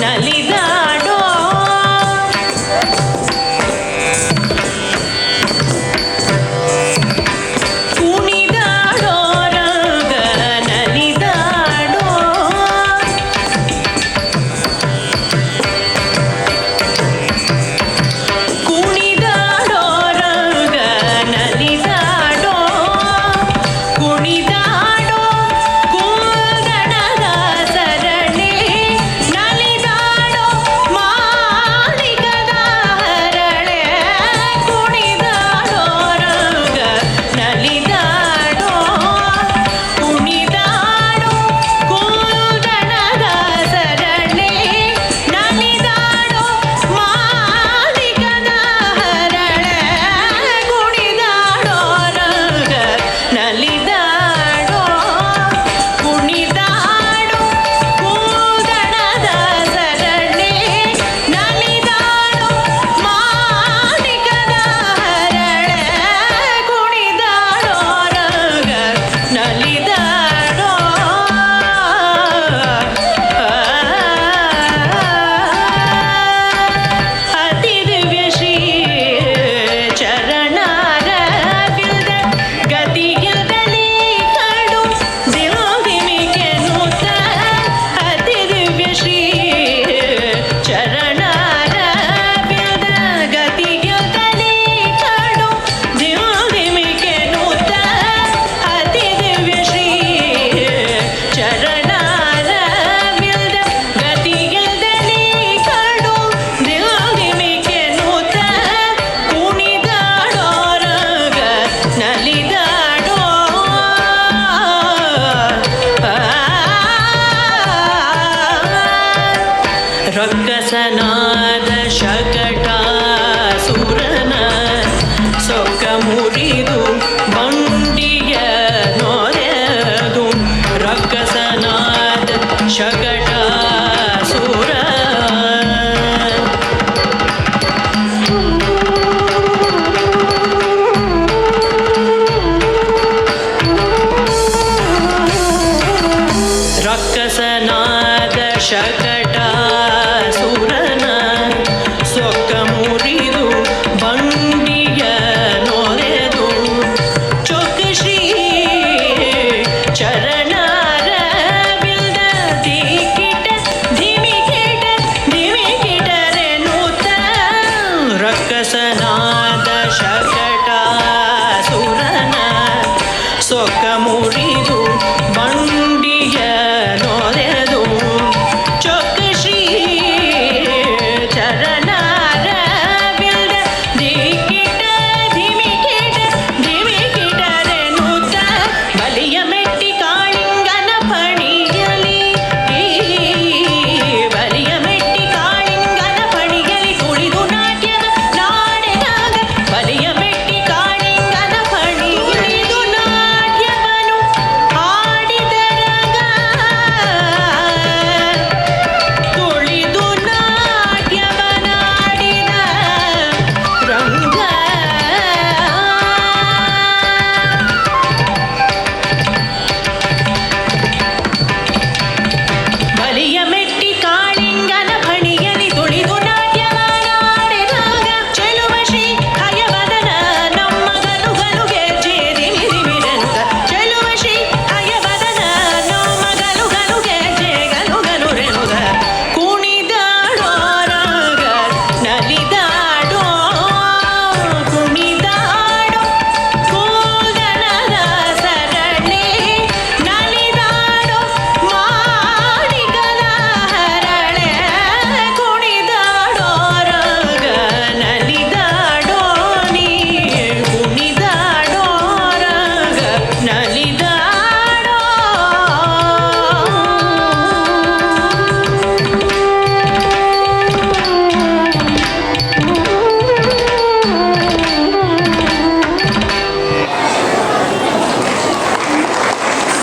ನಲಿದಾಡೋ ಕುಣಿದಾಡೋ ರಂಗ ನಲಿದಾಡೋ ಕುಣಿದಾಡೋ ರಂಗ ನಲಿದಾಡೋ ಕುಣಿದಾಡೋ ಕುಂದಣದ ಸರಣಿ ನಲಿದಾಡೋ ಮಾಣಿಕದ ಹರಳೆ ಕುಣಿದಾಡೋ ರಂಗ ನಲಿದಾಡೋ ಕುಣಿದಾಡೋ ಕುಂದಣದ ಸರಣಿ ನಲಿದಾಡೋ ಮಾಣಿಕದ ಹರಳೆ ಕುಣಿದಾಡೋ ರಂಗ ನಲಿದಾಡೋ ಕುಣಿದಾಡೋ ಕೂದಣದ ಸರಣಿ ನಲಿದಾಡೋ ಮಾಣಿಕದ ಹರಳೆ ಕುಣಿದಾಡೋ ರಂಗ ನಲಿದಾಡೋ ಅತಿ ದಿವ್ಯ ಶ್ರೀ ಚರಣಾರವಿಲ್ದ ಗತಿಗಿಲ್ದಲಿ ಕಡು ದಿಮಿಕೆ ನೂತ ಅತಿ ದಿವ್ಯ ಶ್ರೀ ಚರಣಾರವಿಲ್ದ ಗತಿಗಿಲ್ದಲಿ ಕಡು ದಿಮಿಕೆ ನೂತ ಅತಿ ದಿವ್ಯ ಶ್ರೀ ಚರಣಾರವಿಲ್ದ ಗತಿಗಿಲ್ದಲಿ ಕಡು ದಿಮಿಕೆ ನೂತ ಕುಣಿದಾಡೋ ರಂಗ ನಲಿದಾಡೋ ರಕ್ಕಸನಾದ ಶಕಟಾಸುರನ ಸೊಕ್ಕ ಮುರಿದು ಬಂಡಿಯ ನೋರೆದು ರಕ್ಕಸನಾದ ಶಕಟಾಸುರ ರಕ್ಕಸನಾದ ಶಕಟಾಸುರ